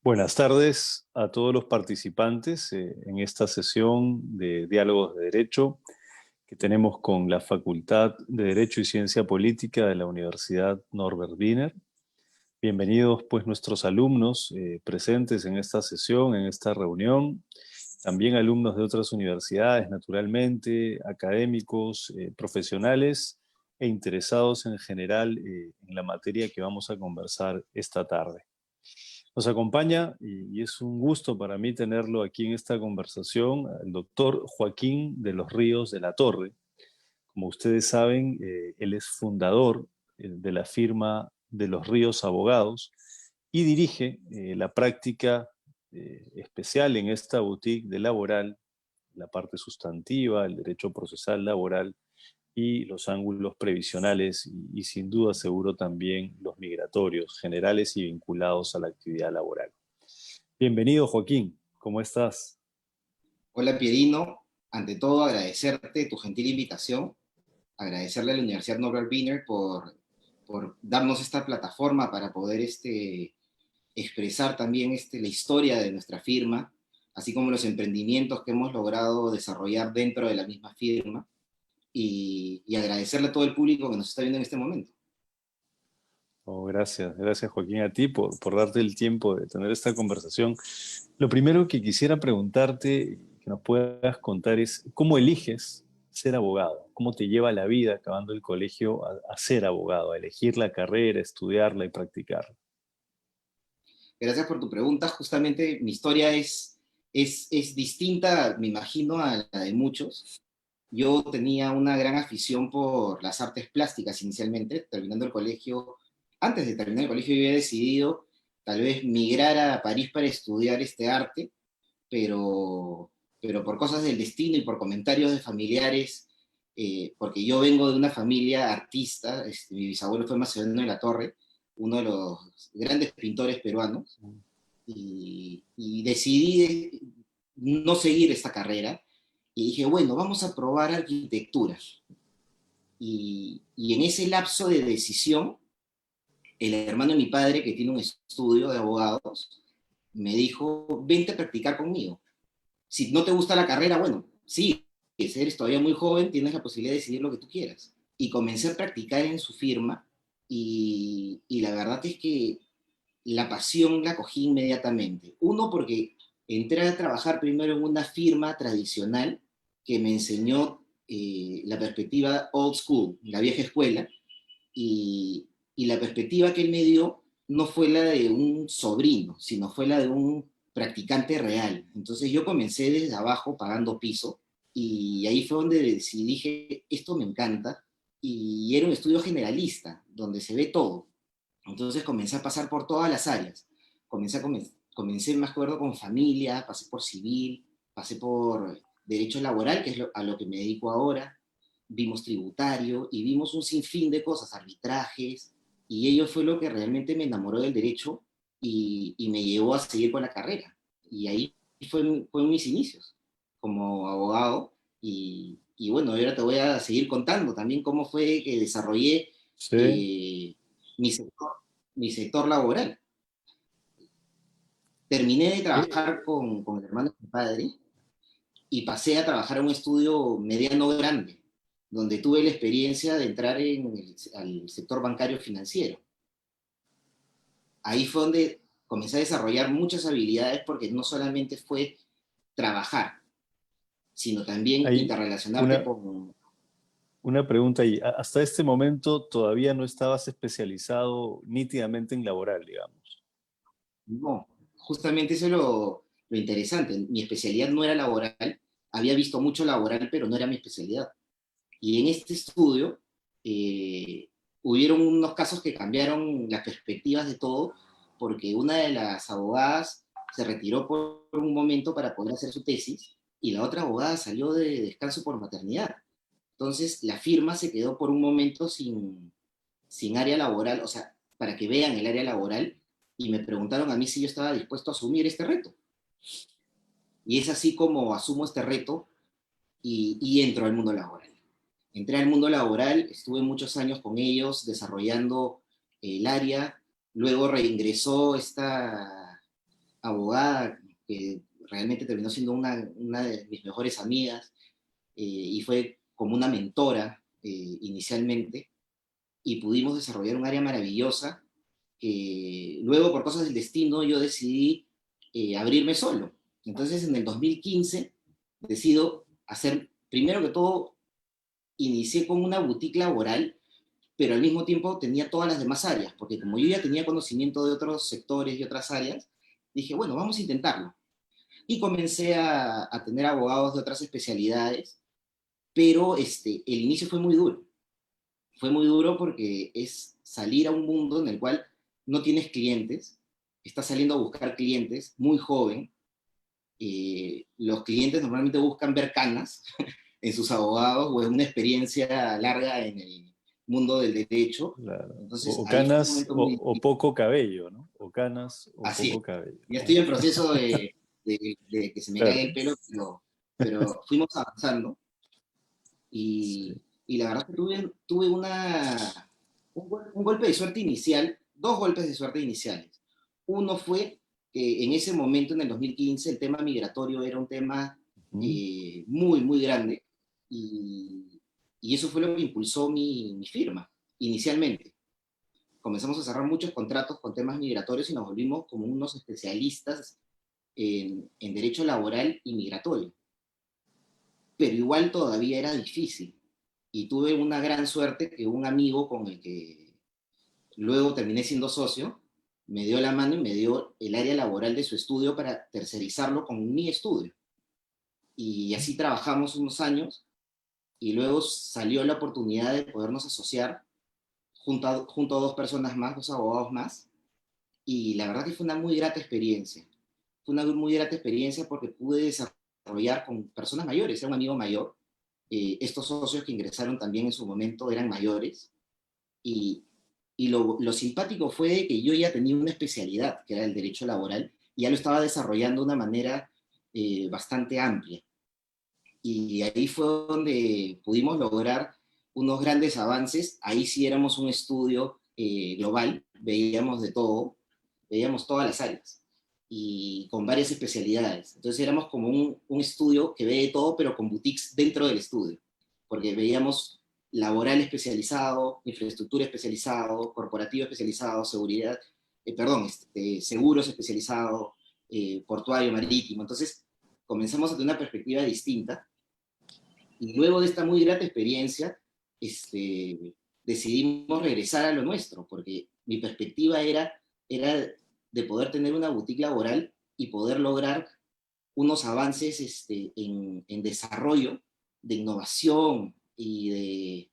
Buenas tardes a todos los participantes en esta sesión de Diálogos de Derecho que tenemos con la Facultad de Derecho y Ciencia Política de la Universidad Norbert Wiener. Bienvenidos pues nuestros alumnos presentes en esta sesión, en esta reunión, también alumnos de otras universidades, naturalmente, académicos, profesionales e interesados en general en la materia que vamos a conversar esta tarde. Nos acompaña, y es un gusto para mí tenerlo aquí en esta conversación, el doctor Joaquín de los Ríos de la Torre. Como ustedes saben, él es fundador de la firma de los Ríos Abogados y dirige la práctica especial en esta boutique de laboral, la parte sustantiva, el derecho procesal laboral y los ángulos previsionales y sin duda seguro también los migratorios, generales y vinculados a la actividad laboral. Bienvenido, Joaquín. ¿Cómo estás? Hola Pierino, ante todo agradecerte tu gentil invitación, agradecerle a la Universidad Norbert Wiener por darnos esta plataforma para poder expresar también la historia de nuestra firma, así como los emprendimientos que hemos logrado desarrollar dentro de la misma firma, y agradecerle a todo el público que nos está viendo en este momento. Oh, gracias, gracias Joaquín a ti por darte el tiempo de tener esta conversación. Lo primero que quisiera preguntarte, que nos puedas contar es, ¿cómo eliges ser abogado? ¿Cómo te lleva la vida acabando el colegio a ser abogado, a elegir la carrera, estudiarla y practicarla? Gracias por tu pregunta. Justamente mi historia es distinta, me imagino, a la de muchos. Yo tenía una gran afición por las artes plásticas inicialmente, terminando el colegio. Antes de terminar el colegio yo había decidido tal vez migrar a París para estudiar este arte, pero, pero por cosas del destino y por comentarios de familiares, porque yo vengo de una familia artista, mi bisabuelo fue Macedonio de la Torre, uno de los grandes pintores peruanos, y decidí no seguir esta carrera, y dije, bueno, vamos a probar arquitectura. Y en ese lapso de decisión, el hermano de mi padre, que tiene un estudio de abogados, me dijo, vente a practicar conmigo. Si no te gusta la carrera, bueno, sí, eres todavía muy joven, tienes la posibilidad de decidir lo que tú quieras. Y comencé a practicar en su firma, y la verdad es que la pasión la cogí inmediatamente. Uno, porque entré a trabajar primero en una firma tradicional que me enseñó la perspectiva old school, la vieja escuela, y la perspectiva que él me dio no fue la de un sobrino, sino fue la de un practicante real. Entonces yo comencé desde abajo pagando piso, y ahí fue donde dije, esto me encanta, y era un estudio generalista, donde se ve todo. Entonces comencé a pasar por todas las áreas. Comencé, me acuerdo, con familia, pasé por civil, pasé por derecho laboral, que es a lo que me dedico ahora, vimos tributario y vimos un sinfín de cosas, arbitrajes, y ello fue lo que realmente me enamoró del derecho y me llevó a seguir con la carrera. Y ahí fueron mis inicios como abogado, y bueno, ahora te voy a seguir contando también cómo fue que desarrollé Sí. eh, mi sector, mi sector laboral. Terminé de Eh, trabajar con el hermano de mi padre y pasé a trabajar en un estudio mediano grande, donde tuve la experiencia de entrar al sector bancario financiero. Ahí fue donde comencé a desarrollar muchas habilidades, porque no solamente fue trabajar, sino también hay interrelacionarte una, con... una pregunta ahí. Hasta este momento todavía no estabas especializado nítidamente en laboral, digamos. No, justamente eso es lo interesante. Mi especialidad no era laboral, había visto mucho laboral, pero no era mi especialidad. Y en este estudio eh, hubieron unos casos que cambiaron las perspectivas de todo, porque una de las abogadas se retiró por un momento para poder hacer su tesis, y la otra abogada salió de descanso por maternidad. Entonces la firma se quedó por un momento sin área laboral, o sea, para que vean el área laboral, y me preguntaron a mí si yo estaba dispuesto a asumir este reto. Y es así como asumo este reto y entro al mundo laboral. Entré al mundo laboral, estuve muchos años con ellos desarrollando el área, luego reingresó abogada que realmente terminó siendo una de mis mejores amigas, y fue como una mentora inicialmente, y pudimos desarrollar un área maravillosa que luego por cosas del destino yo decidí abrirme solo. Entonces en el 2015 decido hacer, primero que todo, inicié con una boutique laboral, pero al mismo tiempo tenía todas las demás áreas, porque como yo ya tenía conocimiento de otros sectores y otras áreas, dije, bueno, vamos a intentarlo. Y comencé a tener abogados de otras especialidades, pero el inicio fue muy duro. Fue muy duro porque es salir a un mundo en el cual no tienes clientes, estás saliendo a buscar clientes muy joven. Los clientes normalmente buscan ver canas en sus abogados o en una experiencia larga en el mundo del derecho. Claro. Entonces O ahí fue un canas momento muy o difícil. poco cabello, ¿no? O canas o Así poco es. cabello. Ya estoy ¿No? en proceso de que se me caiga Claro. el pelo, pero fuimos avanzando Sí. y la verdad que tuve un golpe de suerte inicial, dos golpes de suerte iniciales. Uno fue que en ese momento, en el 2015, el tema migratorio era un tema Ujú. muy, muy grande y eso fue lo que impulsó mi firma inicialmente. Comenzamos a cerrar muchos contratos con temas migratorios y nos volvimos como unos especialistas en derecho laboral y migratorio. Pero igual todavía era difícil. Y tuve una gran suerte que un amigo con el que luego terminé siendo socio me dio la mano y me dio el área laboral de su estudio para tercerizarlo con mi estudio. Y así trabajamos unos años y luego salió la oportunidad de podernos asociar junto a dos personas más, dos abogados más. Y la verdad que fue una muy grata experiencia. Fue una muy grata experiencia porque pude desarrollar con personas mayores. Era un amigo mayor. Estos socios que ingresaron también en su momento eran mayores. Y, lo simpático fue que yo ya tenía una especialidad, que era el derecho laboral, y ya lo estaba desarrollando de una manera bastante amplia. Y ahí fue donde pudimos lograr unos grandes avances. Ahí sí éramos un estudio global, veíamos de todo, veíamos todas las áreas y con varias especialidades. Entonces éramos como un estudio que ve de todo, pero con boutiques dentro del estudio, porque veíamos laboral especializado, infraestructura especializado, corporativo especializado, seguridad, perdón, seguros especializado, portuario, marítimo. Entonces comenzamos a tener una perspectiva distinta y luego de esta muy grata experiencia, decidimos regresar a lo nuestro, porque mi perspectiva era de poder tener una boutique laboral y poder lograr unos avances en desarrollo, de innovación y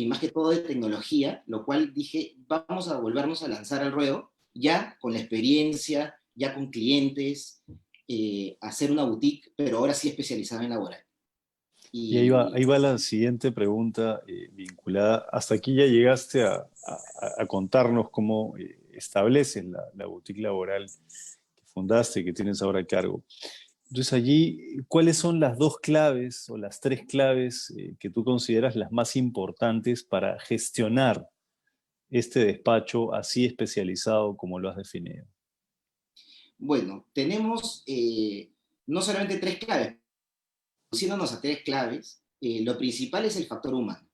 más que todo de tecnología, lo cual dije, vamos a volvernos a lanzar al ruedo, ya con la experiencia, ya con clientes, hacer una boutique, pero ahora sí especializada en laboral. Y Y ahí va la siguiente pregunta vinculada. Hasta aquí ya llegaste a contarnos cómo estableces la boutique laboral que fundaste, que tienes ahora a cargo. Entonces allí, ¿cuáles son las dos claves o las tres claves que tú consideras las más importantes para gestionar este despacho así especializado como lo has definido? bueno, tenemos no solamente tres claves, reduciéndonos a tres claves, lo principal es el factor humano.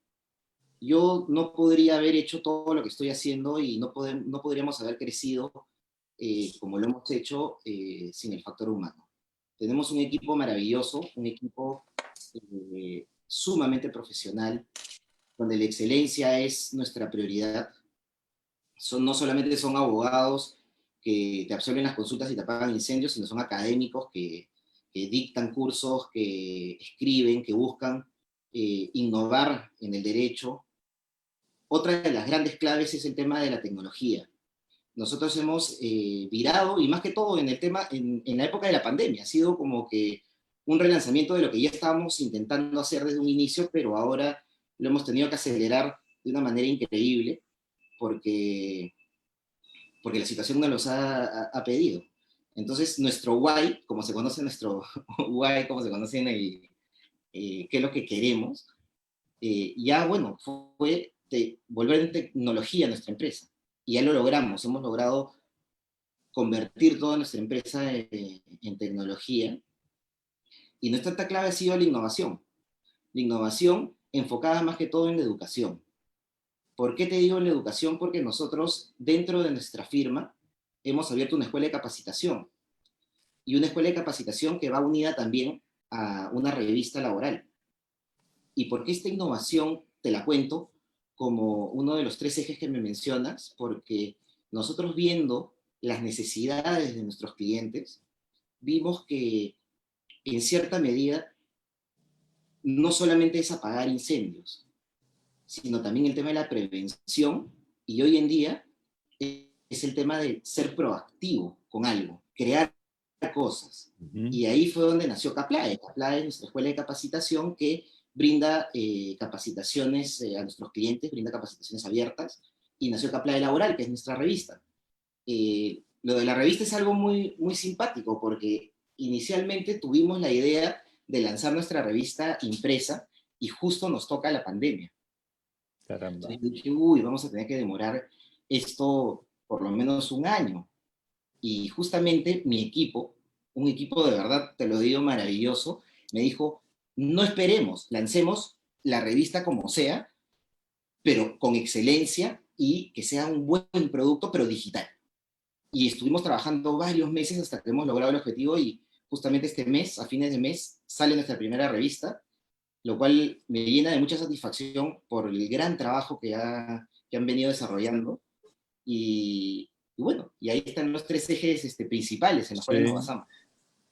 Yo no podría haber hecho todo lo que estoy haciendo y no podríamos haber crecido como lo hemos hecho sin el factor humano. Tenemos un equipo maravilloso, un equipo sumamente profesional, donde la excelencia es nuestra prioridad. No solamente son abogados que te absuelven las consultas y te apagan incendios, sino son académicos que dictan cursos, que escriben, que buscan innovar en el derecho. Otra de las grandes claves es el tema de la tecnología. Nosotros hemos virado, y más que todo en el tema, en la época de la pandemia, ha sido como que un relanzamiento de lo que ya estábamos intentando hacer desde un inicio, pero ahora lo hemos tenido que acelerar de una manera increíble, porque porque la situación nos los ha pedido. Entonces, nuestro why, como se conoce nuestro why, como se conoce en qué es lo que queremos, ya, bueno, fue de volver en tecnología a nuestra empresa. Y ya lo logramos, hemos logrado convertir toda nuestra empresa en tecnología. Y nuestra clave ha sido la innovación. La innovación enfocada más que todo en la educación. ¿Por qué te digo en la educación? Porque nosotros, dentro de nuestra firma, hemos abierto una escuela de capacitación. Y una escuela de capacitación que va unida también a una revista laboral. ¿Y por qué esta innovación? Te la cuento como uno de los 3 ejes que me mencionas, porque nosotros viendo las necesidades de nuestros clientes, vimos que en cierta medida no solamente es apagar incendios, sino también el tema de la prevención, y hoy en día es el tema de ser proactivo con algo, crear cosas. Y ahí fue donde nació Caplae. Caplae es nuestra escuela de capacitación que brinda capacitaciones a nuestros clientes, brinda capacitaciones abiertas, y nació Caplae Laboral, que es nuestra revista. Lo de la revista es algo muy, muy simpático, porque inicialmente tuvimos la idea de lanzar nuestra revista impresa, y justo nos toca la pandemia. Caramba. Entonces dije, uy, vamos a tener que demorar esto por lo menos un año. Y justamente mi equipo, un equipo de verdad, te lo digo, maravilloso, me dijo, no esperemos, lancemos la revista como sea, pero con excelencia y que sea un buen producto, pero digital. Y estuvimos trabajando varios meses hasta que hemos logrado el objetivo, y justamente este mes, a fines de mes, sale nuestra primera revista, lo cual me llena de mucha satisfacción por el gran trabajo que han venido desarrollando. Y bueno, y ahí están los 3 ejes principales en los cuales nos Sí. basamos.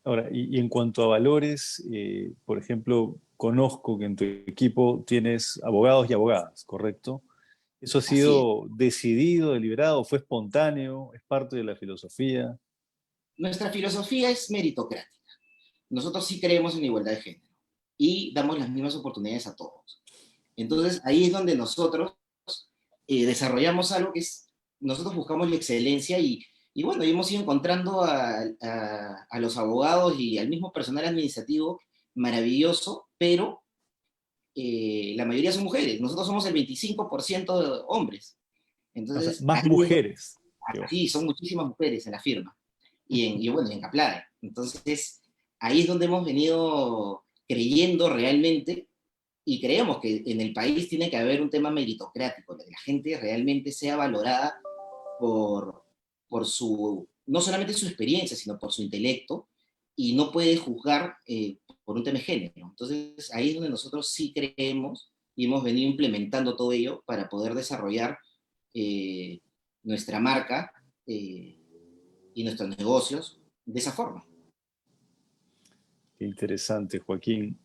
Ahora, y en cuanto a valores, por ejemplo, conozco que en tu equipo tienes abogados y abogadas, ¿correcto? ¿Eso ha Así es. sido decidido, deliberado, fue espontáneo, es parte de la filosofía? Nuestra filosofía es meritocrática. Nosotros sí creemos en la igualdad de género y damos las mismas oportunidades a todos. Entonces, ahí es donde nosotros desarrollamos algo que es, nosotros buscamos la excelencia, y bueno, y hemos ido encontrando a los abogados y al mismo personal administrativo maravilloso, pero la mayoría son mujeres. Nosotros somos el 25% de hombres. O sea, Entonces, más ahí es donde, mujeres. Qué bueno. sí, son muchísimas mujeres en la firma. Y bueno, en Caplade. Entonces, ahí es donde hemos venido creyendo realmente, y creemos que en el país tiene que haber un tema meritocrático, que la gente realmente sea valorada por, por su, no solamente su experiencia, sino por su intelecto, y no puede juzgar por un tema de género. Entonces, ahí es donde nosotros sí creemos y hemos venido implementando todo ello para poder desarrollar eh, nuestra marca y nuestros negocios de esa forma. Qué interesante, Joaquín.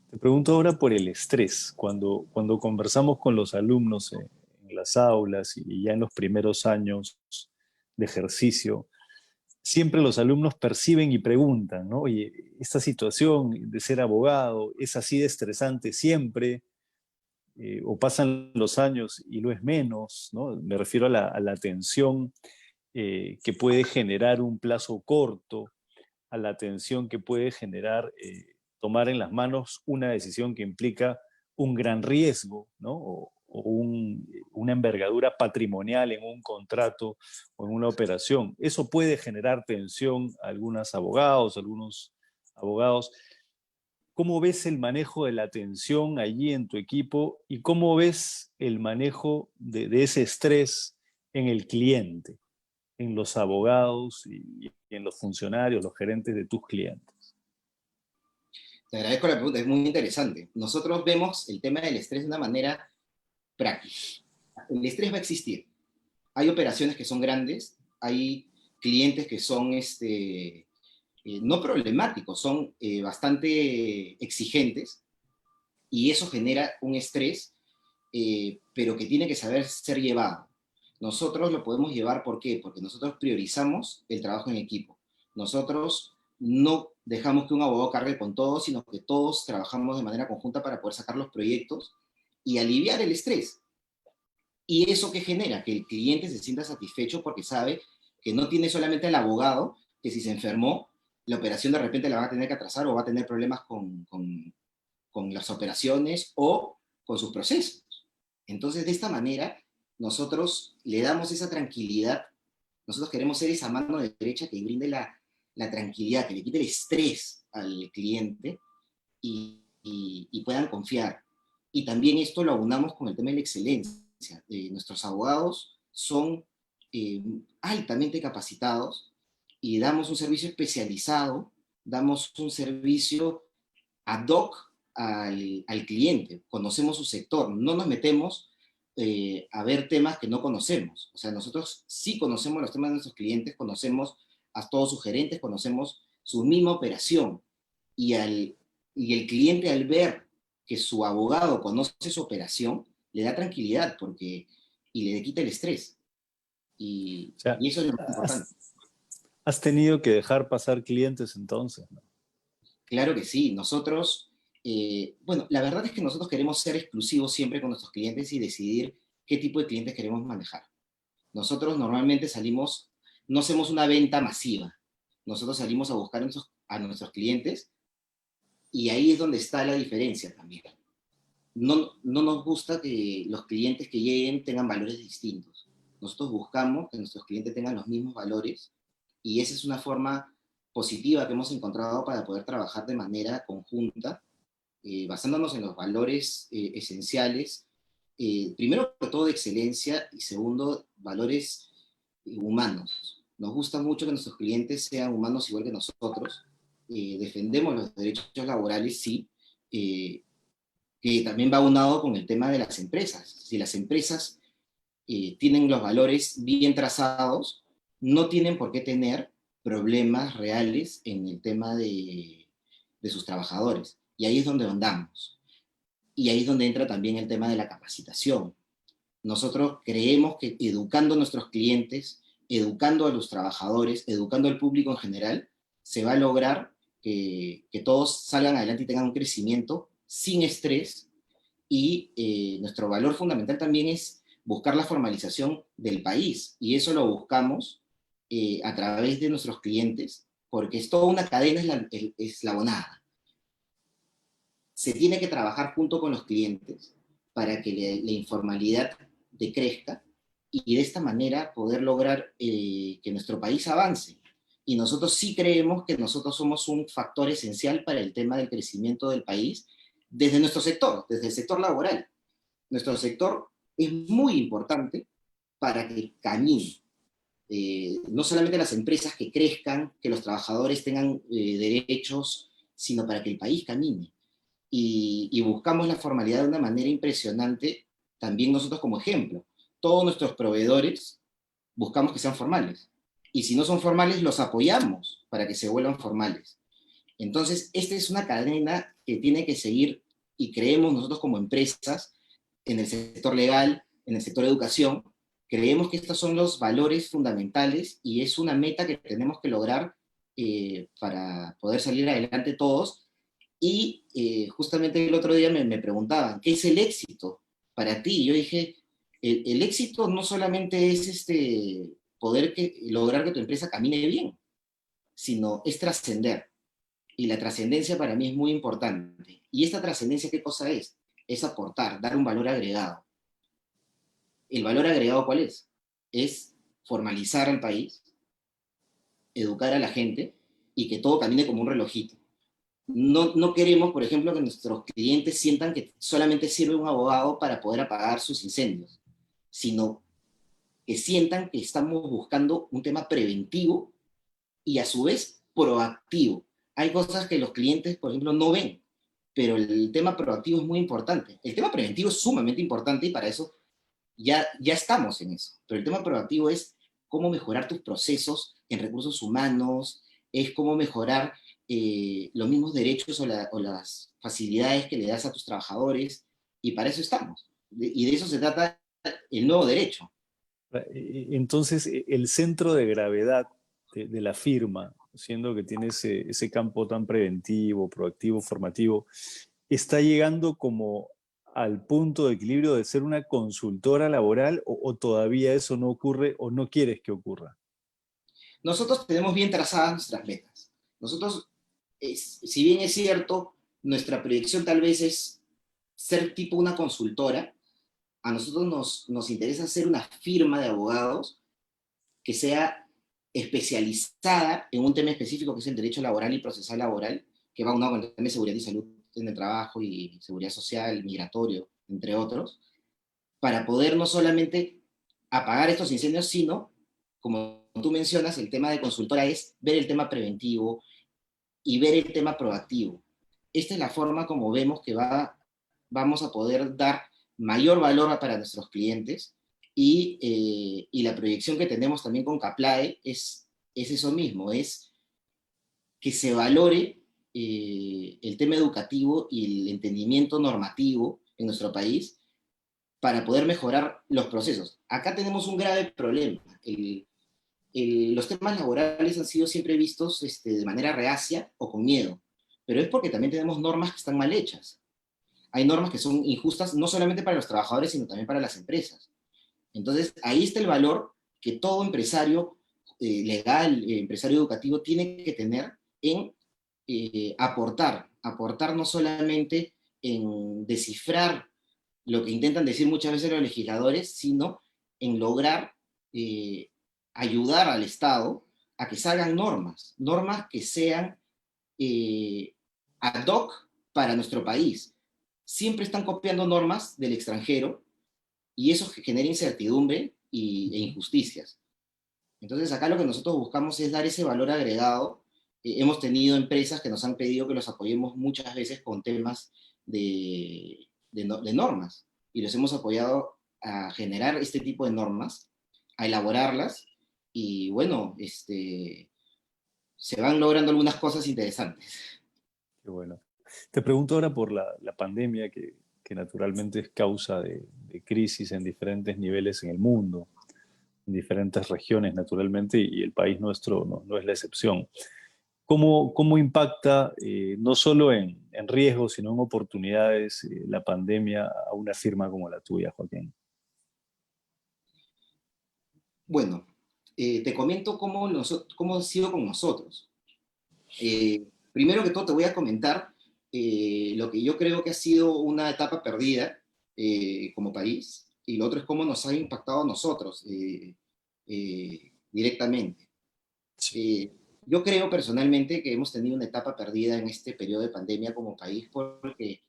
Te pregunto ahora por el estrés. Cuando conversamos con los alumnos en las aulas y ya en los primeros años de ejercicio, siempre los alumnos perciben y preguntan, ¿no? Oye, esta situación de ser abogado es así de estresante siempre, o pasan los años y lo es menos, ¿no? Me refiero a la tensión que puede generar un plazo corto, a la tensión que puede generar tomar en las manos una decisión que implica un gran riesgo, ¿no? Una envergadura patrimonial en un contrato o en una operación. Eso puede generar tensión a algunos abogados. ¿Cómo ves el manejo de la tensión allí en tu equipo y cómo ves el manejo de ese estrés en el cliente, en los abogados y en los funcionarios, los gerentes de tus clientes? Te agradezco la pregunta, es muy interesante. Nosotros vemos el tema del estrés de una manera práctica. El estrés va a existir. Hay operaciones que son grandes, hay clientes que son no problemáticos, son bastante exigentes, y eso genera un estrés, pero que tiene que saber ser llevado. Nosotros lo podemos llevar, ¿por qué? Porque nosotros priorizamos el trabajo en equipo. Nosotros no dejamos que un abogado cargue con todo, sino que todos trabajamos de manera conjunta para poder sacar los proyectos y aliviar el estrés. ¿Y eso qué genera? Que el cliente se sienta satisfecho porque sabe que no tiene solamente al abogado, que si se enfermó, la operación de repente la va a tener que atrasar, o va a tener problemas con las operaciones o con sus procesos. Entonces, de esta manera, nosotros le damos esa tranquilidad Nosotros queremos ser esa mano derecha que brinde la tranquilidad, que le quite el estrés al cliente y puedan confiar. Y también esto lo aunamos con el tema de la excelencia. Nuestros abogados son eh, altamente capacitados y damos un servicio especializado, damos un servicio ad hoc al cliente, conocemos su sector, no nos metemos a ver temas que no conocemos. O sea, nosotros sí conocemos los temas de nuestros clientes, conocemos a todos sus gerentes, conocemos su misma operación. Y, y el cliente al ver que su abogado conoce su operación, le da tranquilidad porque, y le quita el estrés. O sea, Y eso es lo más importante. has tenido que dejar pasar clientes entonces, ¿no? Claro que sí, nosotros, bueno, la verdad es que nosotros queremos ser exclusivos siempre con nuestros clientes y decidir qué tipo de clientes queremos manejar. Nosotros normalmente salimos, no hacemos una venta masiva, nosotros salimos a buscar a nuestros clientes y ahí es donde está la diferencia también. No nos gusta que los clientes que lleguen tengan valores distintos. Nosotros buscamos que nuestros clientes tengan los mismos valores y esa es una forma positiva que hemos encontrado para poder trabajar de manera conjunta, basándonos en los valores esenciales, primero que todo de excelencia y segundo, valores humanos. Nos gusta mucho que nuestros clientes sean humanos igual que nosotros. Defendemos los derechos laborales, sí, que también va unado con el tema de las empresas. Si las empresas tienen los valores bien trazados, no tienen por qué tener problemas reales en el tema de sus trabajadores. Y ahí es donde andamos. Y ahí es donde entra también el tema de la capacitación. Nosotros creemos que educando a nuestros clientes, educando a los trabajadores, educando al público en general, se va a lograr que todos salgan adelante y tengan un crecimiento sin estrés. Y nuestro valor fundamental también es buscar la formalización del país. Y eso lo buscamos a través de nuestros clientes, porque es toda una cadena eslabonada. Se tiene que trabajar junto con los clientes para que la informalidad decrezca y de esta manera poder lograr que nuestro país avance. Y nosotros sí creemos que nosotros somos un factor esencial para el tema del crecimiento del país desde nuestro sector, desde el sector laboral. Nuestro sector es muy importante para que camine. No solamente las empresas que crezcan, que los trabajadores tengan derechos, sino para que el país camine. Y buscamos la formalidad de una manera impresionante, también nosotros como ejemplo. Todos nuestros proveedores buscamos que sean formales. Y si no son formales, los apoyamos para que se vuelvan formales. Entonces, esta es una cadena que tiene que seguir y creemos nosotros como empresas en el sector legal, en el sector educación, creemos que estos son los valores fundamentales y es una meta que tenemos que lograr para poder salir adelante todos. Y justamente el otro día me preguntaban, ¿qué es el éxito para ti? Y yo dije, el éxito no solamente es poder lograr que tu empresa camine bien, sino es trascender. Y la trascendencia para mí es muy importante. ¿Y esta trascendencia qué cosa es? Es aportar, dar un valor agregado. ¿El valor agregado cuál es? Es formalizar al país, educar a la gente y que todo camine como un relojito. No queremos, por ejemplo, que nuestros clientes sientan que solamente sirve un abogado para poder apagar sus incendios, sino que sientan que estamos buscando un tema preventivo y a su vez proactivo. Hay cosas que los clientes, por ejemplo, no ven, pero el tema proactivo es muy importante. El tema preventivo es sumamente importante y para eso ya estamos en eso. Pero el tema proactivo es cómo mejorar tus procesos en recursos humanos, es cómo mejorar los mismos derechos o las facilidades que le das a tus trabajadores, y para eso estamos. Y de eso se trata el nuevo derecho. Entonces, el centro de gravedad de la firma, siendo que tiene ese campo tan preventivo, proactivo, formativo, está llegando como al punto de equilibrio de ser una consultora laboral o todavía eso no ocurre o no quieres que ocurra? Nosotros tenemos bien trazadas nuestras metas. Nosotros, si bien es cierto, nuestra proyección tal vez es ser tipo una consultora, a nosotros nos interesa ser una firma de abogados que sea especializada en un tema específico que es el derecho laboral y procesal laboral, que va unado con el tema de seguridad y salud en el trabajo y seguridad social, migratorio, entre otros, para poder no solamente apagar estos incendios, sino, como tú mencionas, el tema de consultora es ver el tema preventivo y ver el tema proactivo. Esta es la forma como vemos que vamos a poder dar mayor valor para nuestros clientes y la proyección que tenemos también con Caplae es eso mismo, es que se valore el tema educativo y el entendimiento normativo en nuestro país para poder mejorar los procesos. Acá tenemos un grave problema. Los temas laborales han sido siempre vistos de manera reacia o con miedo, pero es porque también tenemos normas que están mal hechas. Hay normas que son injustas no solamente para los trabajadores, sino también para las empresas. Entonces, ahí está el valor que todo empresario legal, empresario educativo, tiene que tener en aportar no solamente en descifrar lo que intentan decir muchas veces los legisladores, sino en lograr eh, ayudar al Estado a que salgan normas que sean ad hoc para nuestro país. Siempre están copiando normas del extranjero y eso genera incertidumbre e injusticias. Entonces acá lo que nosotros buscamos es dar ese valor agregado. Hemos tenido empresas que nos han pedido que los apoyemos muchas veces con temas de normas y los hemos apoyado a generar este tipo de normas, a elaborarlas y bueno, se van logrando algunas cosas interesantes. Qué bueno. Te pregunto ahora por la pandemia que naturalmente es causa de crisis en diferentes niveles en el mundo, en diferentes regiones naturalmente, y el país nuestro no es la excepción. ¿Cómo impacta no solo en riesgos, sino en oportunidades la pandemia a una firma como la tuya, Joaquín? Bueno, te comento cómo ha sido con nosotros. Primero que todo te voy a comentar lo que yo creo que ha sido una etapa perdida como país, y lo otro es cómo nos ha impactado a nosotros directamente. Sí. Yo creo personalmente que hemos tenido una etapa perdida en este periodo de pandemia como país porque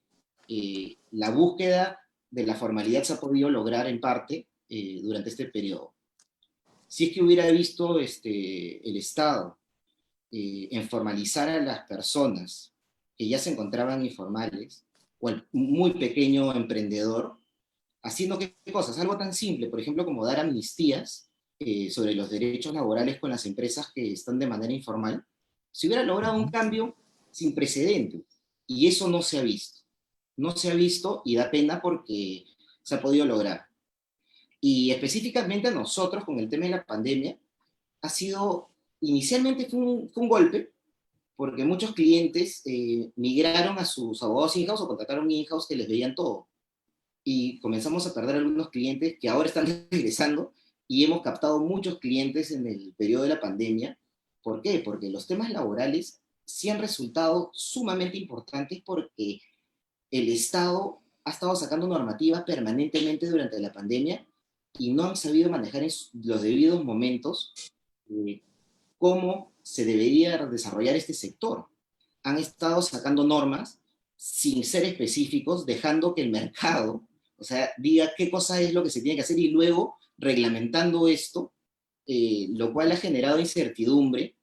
la búsqueda de la formalidad se ha podido lograr en parte durante este periodo. Si es que hubiera visto el Estado en formalizar a las personas que ya se encontraban informales, o al muy pequeño emprendedor, haciendo qué cosas, algo tan simple, por ejemplo, como dar amnistías sobre los derechos laborales con las empresas que están de manera informal, se hubiera logrado un cambio sin precedentes. Y eso no se ha visto. No se ha visto y da pena porque se ha podido lograr. Y específicamente a nosotros, con el tema de la pandemia, ha sido, inicialmente fue un golpe, porque muchos clientes migraron a sus abogados in-house o contrataron in-house que les veían todo. Y comenzamos a perder algunos clientes que ahora están regresando y hemos captado muchos clientes en el periodo de la pandemia. ¿Por qué? Porque los temas laborales sí han resultado sumamente importantes porque el Estado ha estado sacando normativa permanentemente durante la pandemia y no han sabido manejar en los debidos momentos eh, cómo se debería desarrollar este sector. Han estado sacando normas sin ser específicos, dejando que el mercado, o sea, diga qué cosa es lo que se tiene que hacer y luego reglamentando esto, lo cual ha generado incertidumbre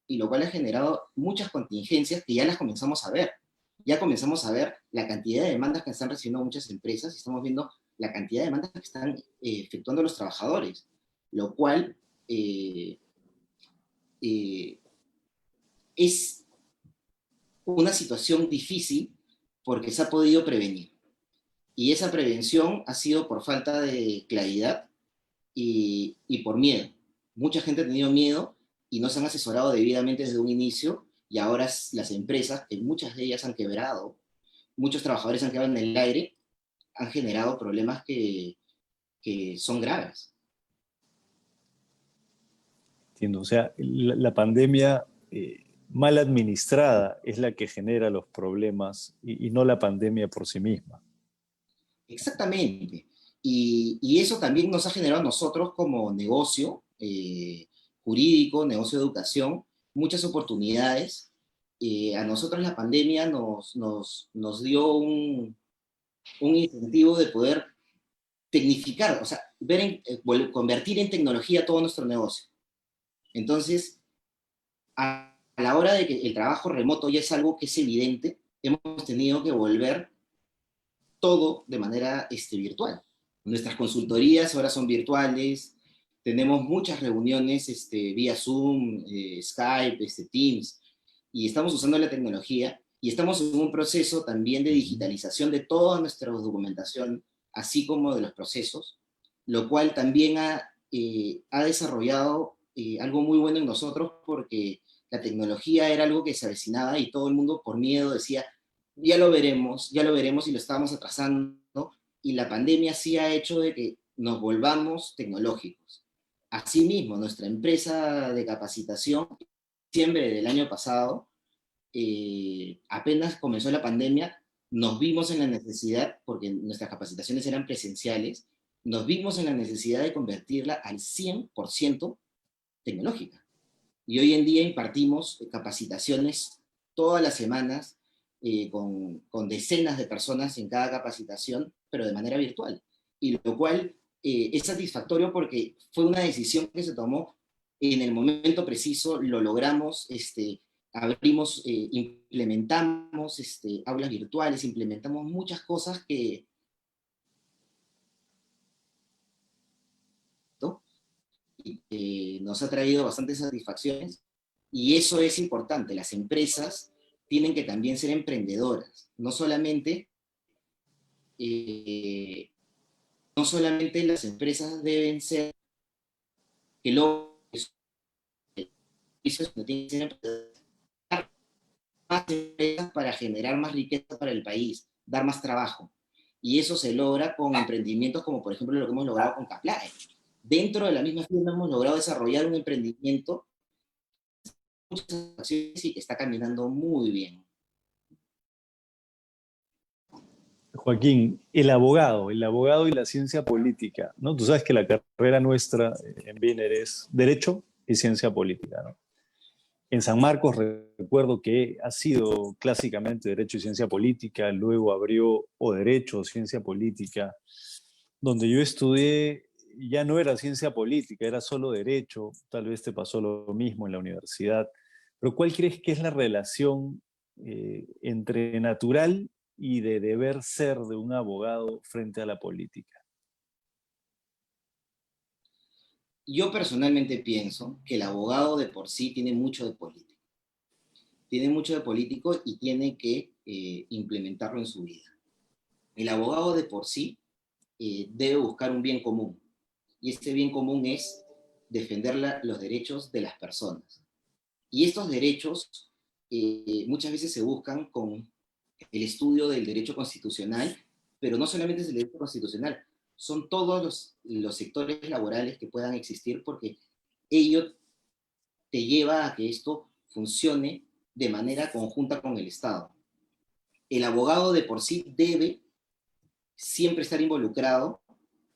y lo cual ha generado muchas contingencias que ya las comenzamos a ver. Ya comenzamos a ver la cantidad de demandas que están recibiendo muchas empresas y estamos viendo la cantidad de demandas que están efectuando los trabajadores, lo cual eh, es una situación difícil porque se ha podido prevenir. Y esa prevención ha sido por falta de claridad y por miedo. Mucha gente ha tenido miedo y no se han asesorado debidamente desde un inicio y ahora las empresas, que muchas de ellas han quebrado, muchos trabajadores han quedado en el aire, han generado problemas que son graves. Entiendo. O sea, la pandemia mal administrada es la que genera los problemas y no la pandemia por sí misma. Exactamente. Y eso también nos ha generado a nosotros como negocio jurídico, negocio de educación, muchas oportunidades. A nosotros la pandemia nos dio un incentivo de poder tecnificar, o sea, convertir en tecnología todo nuestro negocio. Entonces, a la hora de que el trabajo remoto ya es algo que es evidente, hemos tenido que volver todo de manera virtual. Nuestras consultorías ahora son virtuales, tenemos muchas reuniones vía Zoom, Skype, Teams, y estamos usando la tecnología y estamos en un proceso también de digitalización de toda nuestra documentación, así como de los procesos, lo cual también ha desarrollado algo muy bueno en nosotros porque la tecnología era algo que se avecinaba y todo el mundo por miedo decía, ya lo veremos y lo estábamos atrasando, y la pandemia sí ha hecho de que nos volvamos tecnológicos. Asimismo, nuestra empresa de capacitación, en diciembre del año pasado, apenas comenzó la pandemia, nos vimos en la necesidad, porque nuestras capacitaciones eran presenciales, nos vimos en la necesidad de convertirla al 100% tecnológica. Y hoy en día impartimos capacitaciones todas las semanas, con decenas de personas en cada capacitación, pero de manera virtual. Y lo cual es satisfactorio porque fue una decisión que se tomó en el momento preciso, lo logramos, abrimos, implementamos aulas virtuales, implementamos muchas cosas que ¿no? Nos ha traído bastantes satisfacciones, y eso es importante. Las empresas tienen que también ser emprendedoras, eh, no solamente las empresas deben ser que lo tienen que ser emprendedoras, más empresas para generar más riqueza para el país, dar más trabajo. Y eso se logra con emprendimientos como por ejemplo lo que hemos logrado con Caplae. Dentro de la misma firma hemos logrado desarrollar un emprendimiento, muchas acciones, y que está caminando muy bien. Joaquín, el abogado y la ciencia política, ¿no? Tú sabes que la carrera nuestra en Biner es Derecho y Ciencia Política, ¿no? En San Marcos recuerdo que ha sido clásicamente Derecho y Ciencia Política, luego abrió o Derecho o Ciencia Política. Donde yo estudié ya no era ciencia política, era solo derecho, tal vez te pasó lo mismo en la universidad, pero ¿cuál crees que es la relación entre natural y de deber ser de un abogado frente a la política? Yo personalmente pienso que el abogado de por sí tiene mucho de político. Tiene mucho de político y tiene que implementarlo en su vida. El abogado de por sí debe buscar un bien común. Y este bien común es defender los derechos de las personas. Y estos derechos muchas veces se buscan con el estudio del derecho constitucional, pero no solamente es el derecho constitucional, son todos los sectores laborales que puedan existir, porque ello te lleva a que esto funcione de manera conjunta con el Estado. El abogado de por sí debe siempre estar involucrado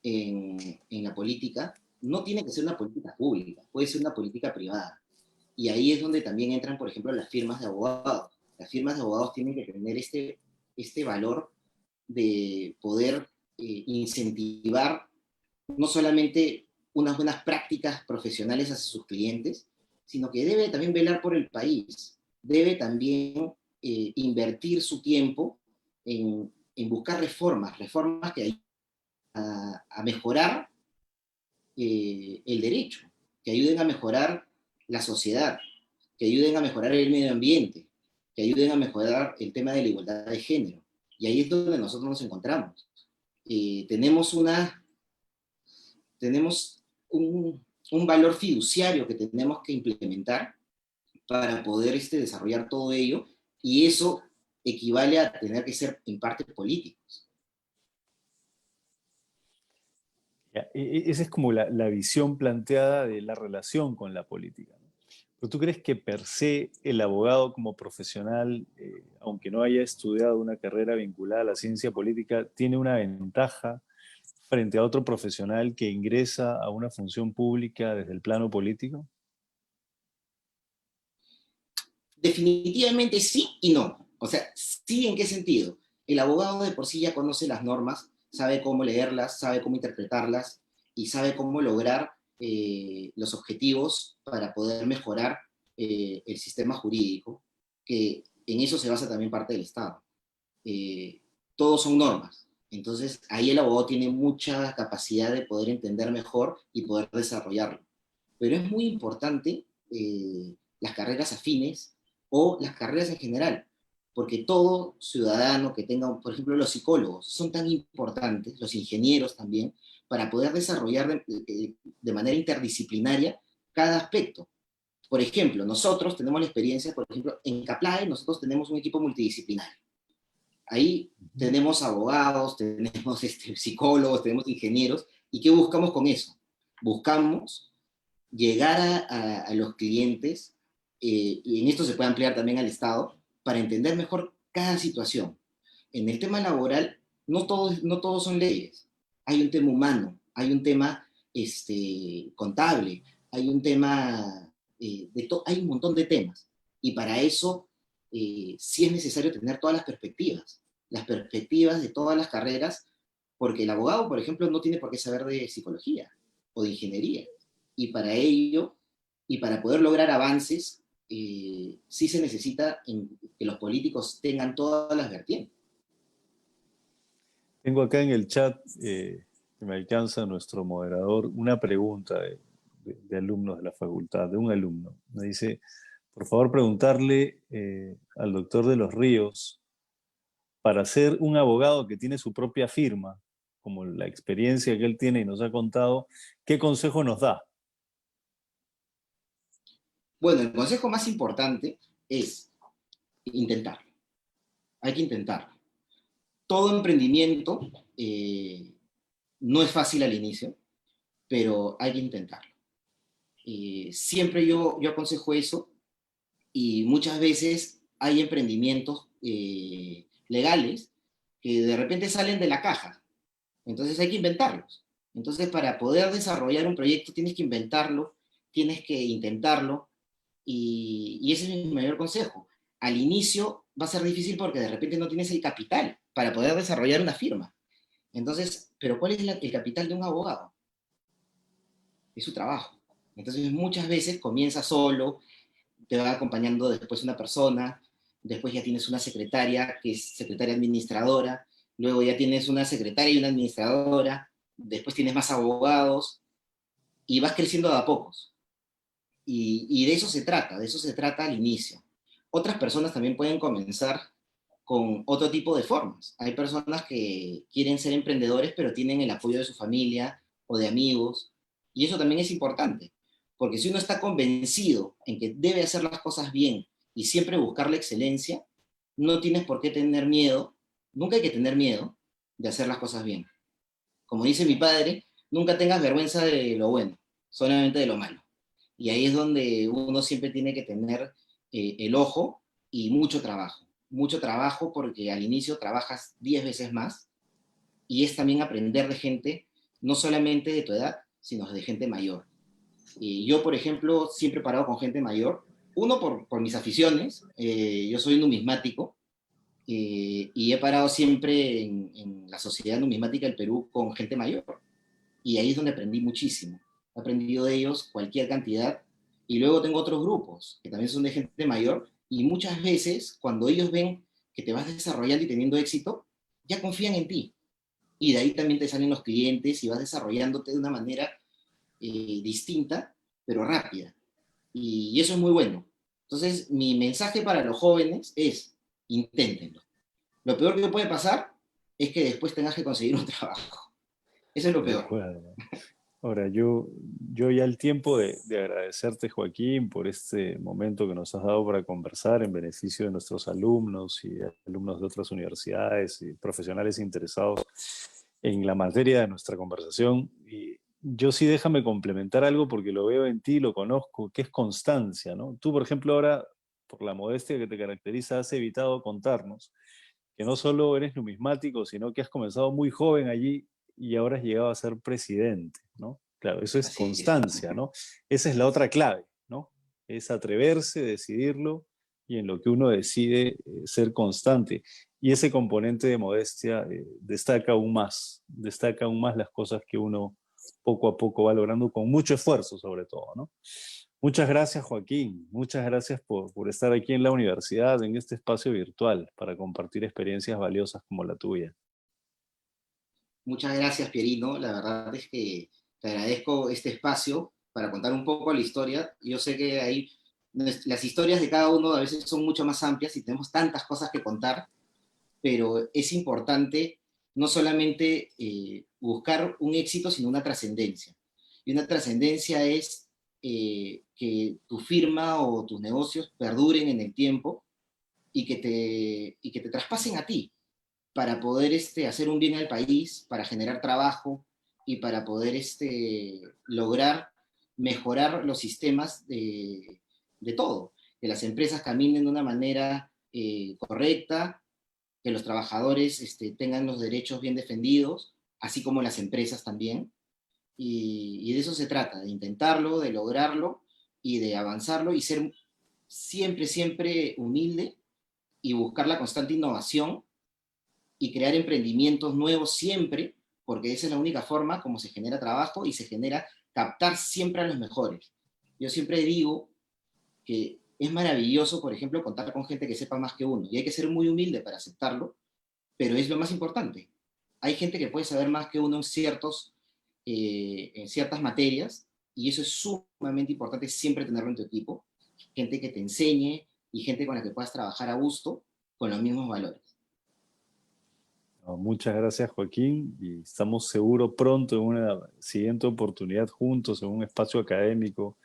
en la política. No tiene que ser una política pública, puede ser una política privada. Y ahí es donde también entran, por ejemplo, las firmas de abogados. Las firmas de abogados tienen que tener este valor de poder incentivar no solamente unas buenas prácticas profesionales hacia sus clientes, sino que debe también velar por el país, debe también invertir su tiempo en buscar reformas que ayuden a mejorar el derecho, que ayuden a mejorar la sociedad, que ayuden a mejorar el medio ambiente, que ayuden a mejorar el tema de la igualdad de género. Y ahí es donde nosotros nos encontramos. Tenemos un valor fiduciario que tenemos que implementar para poder desarrollar todo ello, y eso equivale a tener que ser en parte políticos. Esa es como la visión planteada de la relación con la política, ¿no? ¿Pero tú crees que per se el abogado como profesional, aunque no haya estudiado una carrera vinculada a la ciencia política, tiene una ventaja frente a otro profesional que ingresa a una función pública desde el plano político? definitivamente sí y no. O sea, sí, ¿en qué sentido? El abogado de por sí ya conoce las normas, sabe cómo leerlas, sabe cómo interpretarlas y sabe cómo lograr los objetivos para poder mejorar el sistema jurídico, que en eso se basa también parte del Estado. Eh, Todos son normas. Entonces, ahí el abogado tiene mucha capacidad de poder entender mejor y poder desarrollarlo. Pero es muy importante las carreras afines o las carreras en general, porque todo ciudadano que tenga, por ejemplo, los psicólogos son tan importantes, los ingenieros también, para poder desarrollar de manera interdisciplinaria cada aspecto. Por ejemplo, nosotros tenemos la experiencia, por ejemplo, en CAPLAE nosotros tenemos un equipo multidisciplinario. Ahí tenemos abogados, tenemos psicólogos, tenemos ingenieros, ¿y qué buscamos con eso? Buscamos llegar a los clientes, y en esto se puede ampliar también al Estado, para entender mejor cada situación. En el tema laboral, no todos son leyes. Hay un tema humano, hay un tema contable, hay un tema, hay un montón de temas. Y para eso sí es necesario tener todas las perspectivas de todas las carreras, porque el abogado, por ejemplo, no tiene por qué saber de psicología o de ingeniería. Y para ello, y para poder lograr avances, sí se necesita que los políticos tengan todas las vertientes. Tengo acá en el chat, que me alcanza nuestro moderador, una pregunta de alumnos de la facultad, de un alumno. Me dice, por favor, preguntarle al doctor de los Ríos, para ser un abogado que tiene su propia firma, como la experiencia que él tiene y nos ha contado, ¿qué consejo nos da? Bueno, el consejo más importante es intentarlo. Hay que intentarlo. Todo emprendimiento no es fácil al inicio, pero hay que intentarlo. Siempre yo aconsejo eso, y muchas veces hay emprendimientos legales que de repente salen de la caja. Entonces hay que inventarlos. Entonces, para poder desarrollar un proyecto tienes que inventarlo, tienes que intentarlo, y ese es mi mayor consejo. Al inicio va a ser difícil porque de repente no tienes el capital para poder desarrollar una firma. Entonces, ¿pero cuál es el capital de un abogado? Es su trabajo. Entonces, muchas veces comienza solo, te va acompañando después una persona, después ya tienes una secretaria que es secretaria administradora, luego ya tienes una secretaria y una administradora, después tienes más abogados, y vas creciendo de a pocos. Y de eso se trata al inicio. Otras personas también pueden comenzar con otro tipo de formas. Hay personas que quieren ser emprendedores, pero tienen el apoyo de su familia o de amigos, y eso también es importante, porque si uno está convencido en que debe hacer las cosas bien y siempre buscar la excelencia, no tienes por qué tener miedo, nunca hay que tener miedo de hacer las cosas bien. Como dice mi padre, nunca tengas vergüenza de lo bueno, solamente de lo malo. Y ahí es donde uno siempre tiene que tener el ojo y mucho trabajo porque al inicio trabajas 10 veces más, y es también aprender de gente, no solamente de tu edad, sino de gente mayor. Yo, por ejemplo, siempre he parado con gente mayor, uno por mis aficiones, yo soy numismático, y he parado siempre en la Sociedad Numismática del Perú con gente mayor, y ahí es donde aprendí muchísimo. He aprendido de ellos cualquier cantidad, y luego tengo otros grupos que también son de gente mayor, y muchas veces cuando ellos ven que te vas desarrollando y teniendo éxito, ya confían en ti, y de ahí también te salen los clientes y vas desarrollándote de una manera distinta, pero rápida, y eso es muy bueno. Entonces, mi mensaje para los jóvenes es, inténtenlo. Lo peor que puede pasar es que después tengas que conseguir un trabajo. Eso es lo De peor. acuerdo. Ahora, yo ya el tiempo de agradecerte, Joaquín, por este momento que nos has dado para conversar en beneficio de nuestros alumnos y alumnos de otras universidades y profesionales interesados en la materia de nuestra conversación. Y yo sí, déjame complementar algo porque lo veo en ti, lo conozco, que es constancia, ¿no? Tú, por ejemplo, ahora, por la modestia que te caracteriza, has evitado contarnos que no solo eres numismático, sino que has comenzado muy joven allí y ahora has llegado a ser presidente, ¿no? Claro, eso es Así es. constancia, ¿no? Esa es la otra clave, ¿no? Es atreverse, decidirlo y en lo que uno decide ser constante. Y ese componente de modestia destaca aún más las cosas que uno poco a poco va logrando con mucho esfuerzo sobre todo, ¿no? Muchas gracias, Joaquín. Muchas gracias por estar aquí en la universidad, en este espacio virtual, para compartir experiencias valiosas como la tuya. Muchas gracias, Pierino. La verdad es que te agradezco este espacio para contar un poco la historia. Yo sé que hay, las historias de cada uno a veces son mucho más amplias y tenemos tantas cosas que contar, pero es importante no solamente buscar un éxito, sino una trascendencia. Y una trascendencia es que tu firma o tus negocios perduren en el tiempo y que te traspasen a ti para poder hacer un bien al país, para generar trabajo y para poder lograr mejorar los sistemas de todo, que las empresas caminen de una manera correcta, que los trabajadores tengan los derechos bien defendidos, así como las empresas también. Y de eso se trata, de intentarlo, de lograrlo y de avanzarlo y ser siempre, siempre humilde y buscar la constante innovación y crear emprendimientos nuevos siempre, porque esa es la única forma como se genera trabajo y se genera captar siempre a los mejores. Yo siempre digo que es maravilloso, por ejemplo, contar con gente que sepa más que uno, y hay que ser muy humilde para aceptarlo, pero es lo más importante. Hay gente que puede saber más que uno en ciertas materias, y eso es sumamente importante siempre tenerlo en tu equipo, gente que te enseñe y gente con la que puedas trabajar a gusto con los mismos valores. No, muchas gracias, Joaquín, y estamos seguros pronto en una siguiente oportunidad juntos en un espacio académico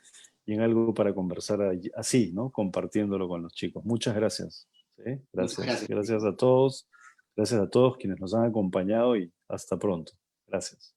y en algo para conversar así, ¿no? Compartiéndolo con los chicos. Muchas gracias. ¿Sí? Muchas Gracias. gracias. Gracias a todos. Gracias a todos quienes nos han acompañado y hasta pronto. Gracias.